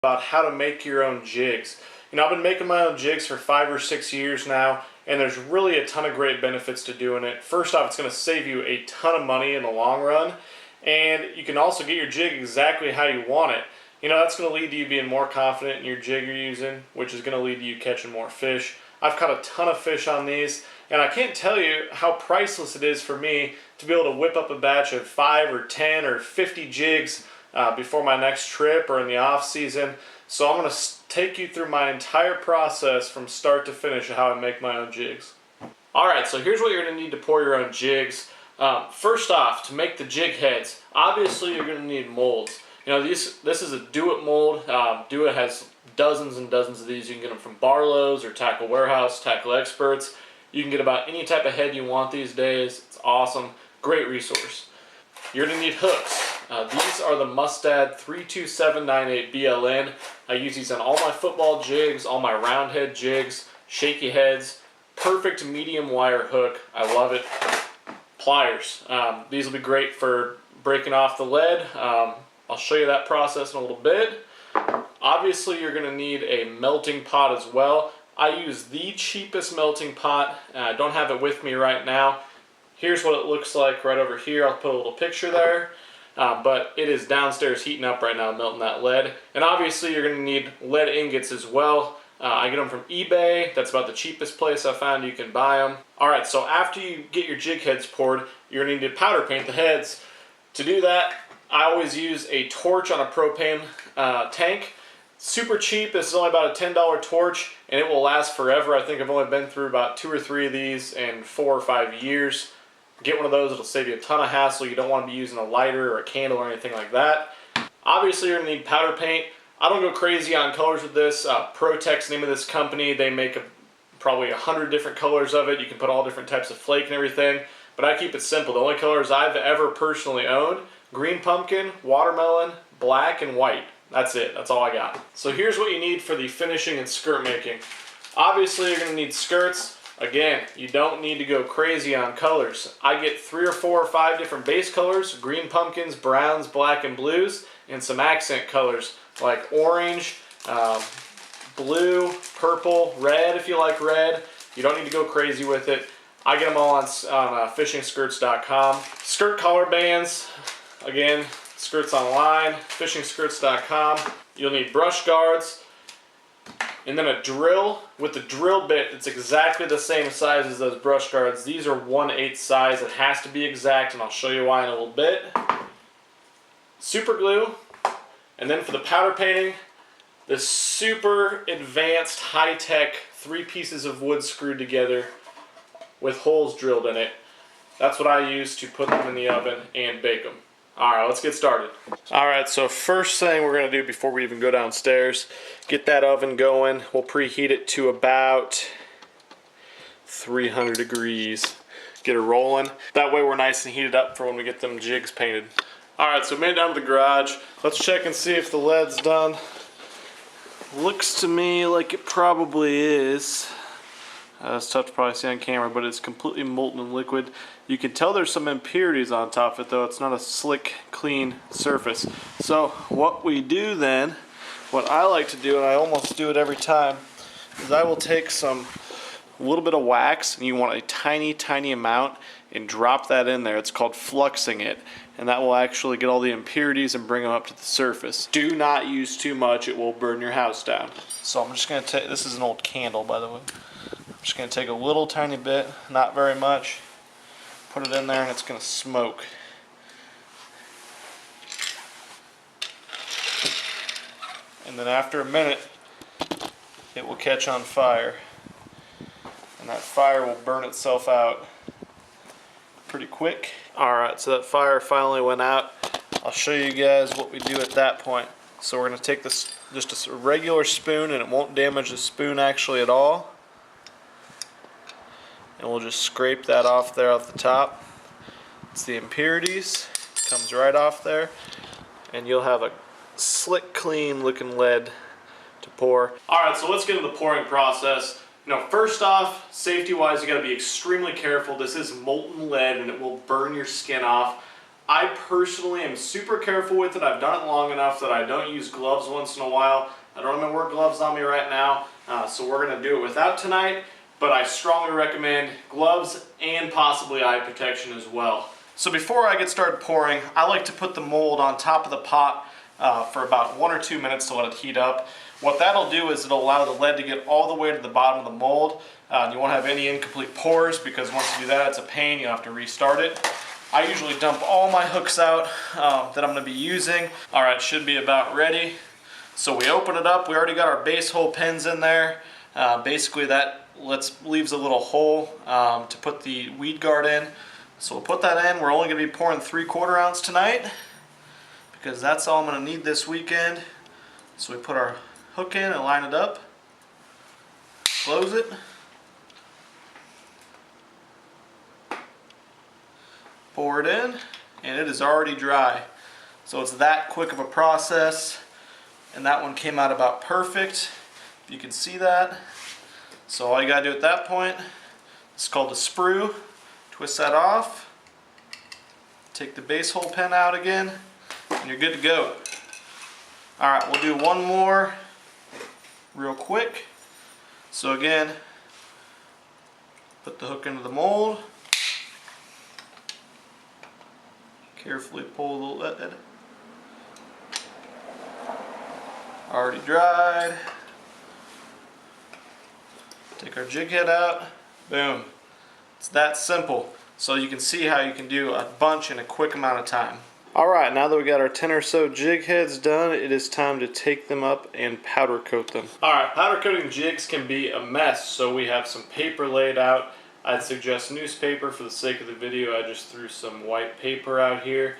About how to make your own jigs. You know, I've been making my own jigs for 5 or 6 years now, and there's really a ton of great benefits to doing it. First off, it's going to save you a ton of money in the long run, and you can also get your jig exactly how you want it. You know, that's going to lead to you being more confident in your jig you're using, which is going to lead to you catching more fish. I've caught a ton of fish on these, and I can't tell you how priceless it is for me to be able to whip up a batch of 5 or 10 or 50 jigs before my next trip or in the off season. So I'm going to take you through my entire process from start to finish of how I make my own jigs. Alright, so here's what you're going to need to pour your own jigs. First off, to make the jig heads, obviously you're going to need molds. You know, this is a Do-It mold. Do-It has dozens and dozens of these. You can get them from Barlow's or Tackle Warehouse, Tackle Experts. You can get about any type of head you want these days. It's awesome. Great resource. You're going to need hooks. These are the Mustad 32798 BLN. I use these on all my football jigs, all my round head jigs, shaky heads. Perfect medium wire hook. I love it. Pliers. These will be great for breaking off the lead. I'll show you that process in a little bit. Obviously, you're going to need a melting pot as well. I use the cheapest melting pot. I don't have it with me right now. Here's what it looks like right over here. I'll put a little picture there. But it is downstairs heating up right now, melting that lead. And obviously you're going to need lead ingots as well. I get them from eBay. That's about the cheapest place I found you can buy them. Alright, so after you get your jig heads poured, you're going to need to powder paint the heads. To do that, I always use a torch on a propane tank. Super cheap. This is only about a $10 torch, and it will last forever. I think I've only been through about 2 or 3 of these in 4 or 5 years. Get one of those, it'll save you a ton of hassle. You don't want to be using a lighter or a candle or anything like that. Obviously you're going to need powder paint. I don't go crazy on colors with this. Protec's the name of this company. They make probably 100 different colors of it. You can put all different types of flake and everything. But I keep it simple. The only colors I've ever personally owned: green pumpkin, watermelon, black, and white. That's it. That's all I got. So here's what you need for the finishing and skirt making. Obviously you're going to need skirts. Again, you don't need to go crazy on colors. I get 3 or 4 or 5 different base colors: green pumpkins, browns, black, and blues, and some accent colors like orange, blue, purple, red if you like red. You don't need to go crazy with it. I get them all on fishingskirts.com. Skirt collar bands, again, skirts online, fishingskirts.com. You'll need brush guards. And then a drill. With the drill bit, it's exactly the same size as those brush guards. These are 1/8 size. It has to be exact, and I'll show you why in a little bit. Super glue. And then for the powder painting, this super advanced, high-tech 3 pieces of wood screwed together with holes drilled in it. That's what I use to put them in the oven and bake them. Alright, let's get started. Alright, so first thing we're going to do before we even go downstairs, get that oven going. We'll preheat it to about 300 degrees. Get it rolling. That way we're nice and heated up for when we get them jigs painted. Alright, so made it down to the garage. Let's check and see if the lead's done. Looks to me like it probably is. It's tough to probably see on camera, but it's completely molten and liquid. You can tell there's some impurities on top of it though. It's not a slick, clean surface. So what we do then, what I like to do, and I almost do it every time, is I will take a little bit of wax, and you want a tiny, tiny amount, and drop that in there. It's called fluxing it, and that will actually get all the impurities and bring them up to the surface. Do not use too much, it will burn your house down. So I'm just going to take, this is an old candle by the way. I'm just going to take a little tiny bit, not very much, put it in there, and it's going to smoke. And then after a minute, it will catch on fire. And that fire will burn itself out pretty quick. Alright, so that fire finally went out. I'll show you guys what we do at that point. So we're going to take this, just a regular spoon, and it won't damage the spoon actually at all. And we'll just scrape that off there off the top. It's the impurities. Comes right off there. And you'll have a slick, clean looking lead to pour. Alright, so let's get into the pouring process. You know, first off, safety wise, you gotta be extremely careful. This is molten lead and it will burn your skin off. I personally am super careful with it. I've done it long enough that I don't use gloves once in a while. I don't have my work gloves on me right now, so we're going to do it without tonight, but I strongly recommend gloves and possibly eye protection as well. So before I get started pouring, I like to put the mold on top of the pot for about 1 or 2 minutes to let it heat up. What that'll do is it'll allow the lead to get all the way to the bottom of the mold. You won't have any incomplete pours, because once you do that, it's a pain. You have to restart it. I usually dump all my hooks out that I'm going to be using. All right, should be about ready. So we open it up. We already got our base hole pins in there. Basically that leaves a little hole to put the weed guard in. So we'll put that in. We're only going to be pouring 3/4 ounce tonight, because that's all I'm going to need this weekend. So we put our hook in and line it up. Close it. Pour it in, and it is already dry. So it's that quick of a process, and that one came out about perfect. If you can see that. So all you gotta do at that point, it's called a sprue. Twist that off, take the base hole pin out again, and you're good to go. All right, we'll do one more real quick. So again, put the hook into the mold. Carefully pull the lead. Already dried. Take our jig head out. Boom. It's that simple. So you can see how you can do a bunch in a quick amount of time. Alright, now that we got our 10 or so jig heads done, it is time to take them up and powder coat them. Alright, powder coating jigs can be a mess, so we have some paper laid out. I'd suggest newspaper for the sake of the video. I just threw some white paper out here.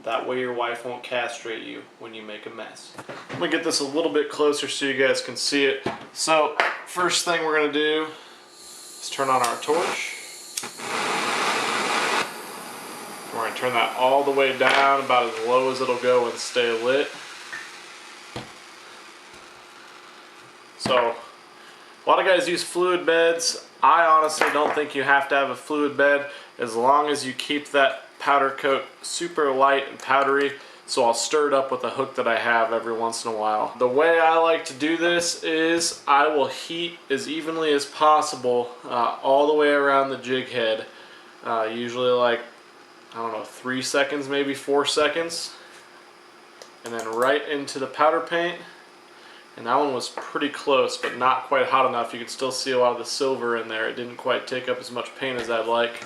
That way your wife won't castrate you when you make a mess. I'm going to get this a little bit closer so you guys can see it. So, first thing we're going to do is turn on our torch. We're going to turn that all the way down, about as low as it'll go, and stay lit. So, a lot of guys use fluid beds. I honestly don't think you have to have a fluid bed, as long as you keep that powder coat super light and powdery. So I'll stir it up with a hook that I have every once in a while. The way I like to do this is I will heat as evenly as possible all the way around the jig head. Usually like, I don't know, 3 seconds, maybe 4 seconds. And then right into the powder paint. And that one was pretty close, but not quite hot enough. You can still see a lot of the silver in there. It didn't quite take up as much paint as I'd like.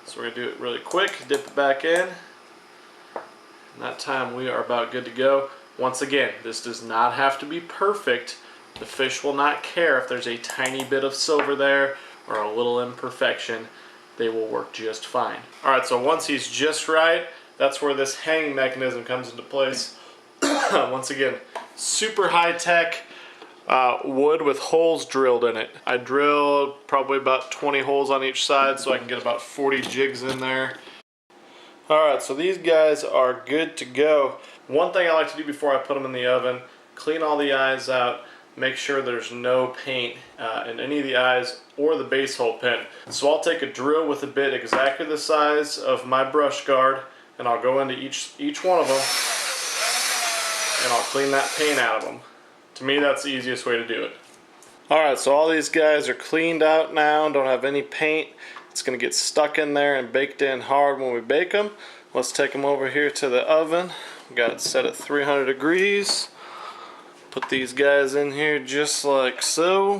So we're going to do it really quick, dip it back in. And that time we are about good to go. Once again, this does not have to be perfect. The fish will not care if there's a tiny bit of silver there or a little imperfection. They will work just fine. Alright, so once he's just right, that's where this hanging mechanism comes into place. Once again, super high-tech wood with holes drilled in it. I drilled probably about 20 holes on each side so I can get about 40 jigs in there. Alright, so these guys are good to go. One thing I like to do before I put them in the oven, clean all the eyes out, make sure there's no paint in any of the eyes or the base hole pin. So I'll take a drill with a bit exactly the size of my brush guard, and I'll go into each one of them, and I'll clean that paint out of them. To me, that's the easiest way to do it. Alright, so all these guys are cleaned out now, don't have any paint. It's going to get stuck in there and baked in hard when we bake them. Let's take them over here to the oven. We got it set at 300 degrees. Put these guys in here just like so.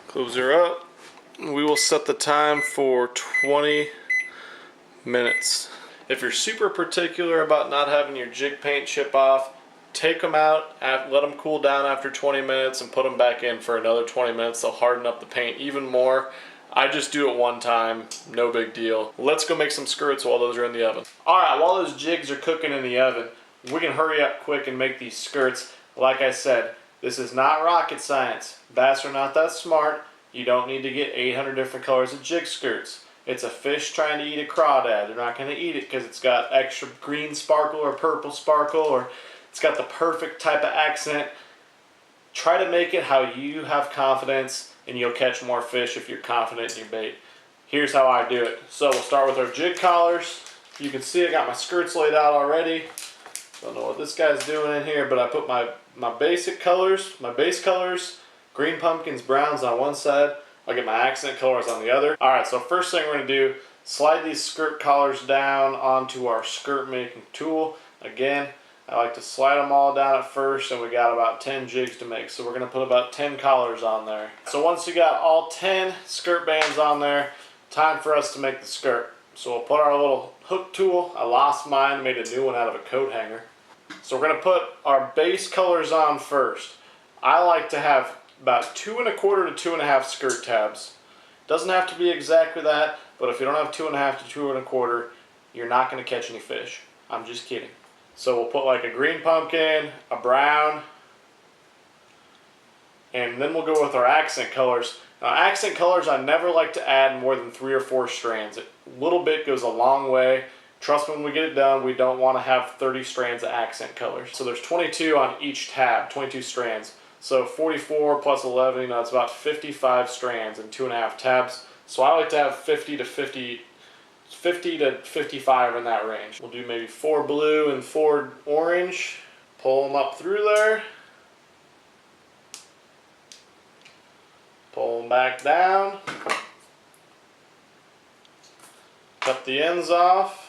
Close her up. We will set the time for 20 minutes. If you're super particular about not having your jig paint chip off, take them out, let them cool down after 20 minutes, and put them back in for another 20 minutes. They'll harden up the paint even more. I just do it one time, no big deal. Let's go make some skirts while those are in the oven. Alright, while those jigs are cooking in the oven, we can hurry up quick and make these skirts. Like I said, this is not rocket science. Bass are not that smart. You don't need to get 800 different colors of jig skirts. It's a fish trying to eat a crawdad. They're not going to eat it because it's got extra green sparkle or purple sparkle, or it's got the perfect type of accent. Try to make it how you have confidence, and you'll catch more fish if you're confident in your bait. Here's how I do it. So we'll start with our jig collars. You can see I got my skirts laid out already. Don't know what this guy's doing in here, but I put my basic colors, my base colors, green pumpkins, browns on one side. I'll get my accent colors on the other. All right, so first thing we're gonna do, slide these skirt collars down onto our skirt making tool. Again, I like to slide them all down at first, and we got about 10 jigs to make. So we're gonna put about 10 collars on there. So once you got all 10 skirt bands on there, time for us to make the skirt. So we'll put our little hook tool. I lost mine, made a new one out of a coat hanger. So we're gonna put our base colors on first. I like to have about 2 1/4 to 2 1/2 skirt tabs. Doesn't have to be exactly that, but if you don't have 2 1/2 to 2 1/4, you're not gonna catch any fish. I'm just kidding. So we'll put like a green pumpkin, a brown, and then we'll go with our accent colors. Now, accent colors, I never like to add more than 3 or 4 strands. A little bit goes a long way. Trust me, when we get it done, we don't want to have 30 strands of accent colors. So there's 22 on each tab, 22 strands. So 44 plus 11, you know, it's about 55 strands in 2 1/2 tabs. So I like to have 50 to 55 in that range. We'll do maybe 4 blue and 4 orange. Pull them up through there. Pull them back down. Cut the ends off.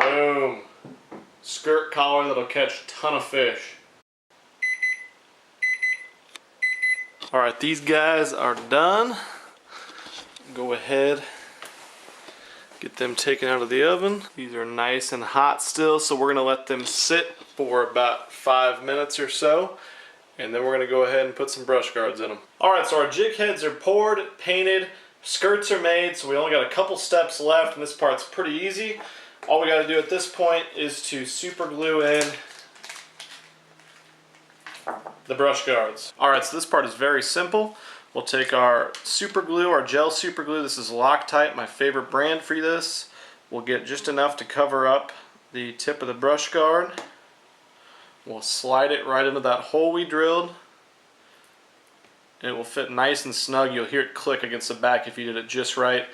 Boom. Skirt collar that'll catch a ton of fish. Alright, these guys are done. Go ahead, get them taken out of the oven. These are nice and hot still, so we're gonna let them sit for about 5 minutes or so, and then we're gonna go ahead and put some brush guards in them. Alright, so our jig heads are poured, painted, skirts are made, so we only got a couple steps left, and this part's pretty easy. All we gotta do at this point is to super glue in the brush guards. Alright, so this part is very simple. We'll take our super glue, our gel super glue. This is Loctite, my favorite brand for this. We'll get just enough to cover up the tip of the brush guard. We'll slide it right into that hole we drilled. It will fit nice and snug. You'll hear it click against the back if you did it just right.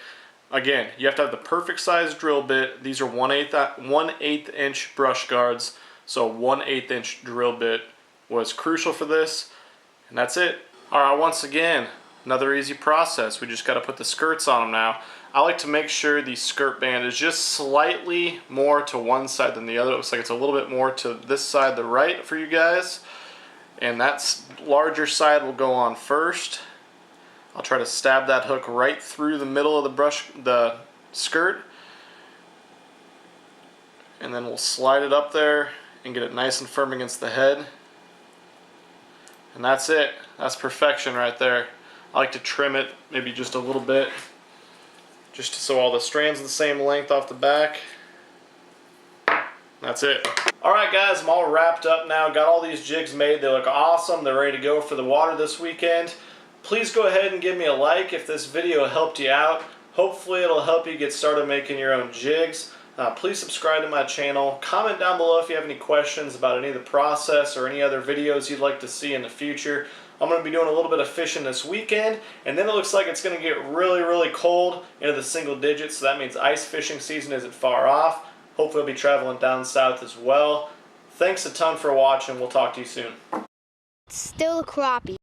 Again, you have to have the perfect size drill bit. These are 1/8 inch brush guards, so 1/8 inch drill bit was crucial for this, and that's it. Alright, once again, another easy process. We just got to put the skirts on them now. I like to make sure the skirt band is just slightly more to one side than the other. It looks like it's a little bit more to this side, the right, for you guys. And that larger side will go on first. I'll try to stab that hook right through the middle of the skirt. And then we'll slide it up there and get it nice and firm against the head. And that's it. That's perfection right there. I like to trim it maybe just a little bit, just so all the strands are the same length off the back. That's it. Alright guys, I'm all wrapped up now. Got all these jigs made. They look awesome. They're ready to go for the water this weekend. Please go ahead and give me a like if this video helped you out. Hopefully it'll help you get started making your own jigs. Please subscribe to my channel. Comment down below if you have any questions about any of the process or any other videos you'd like to see in the future. I'm going to be doing a little bit of fishing this weekend, and then it looks like it's going to get really, really cold into the single digits, so that means ice fishing season isn't far off. Hopefully I'll be traveling down south as well. Thanks a ton for watching. We'll talk to you soon. Still a crappie.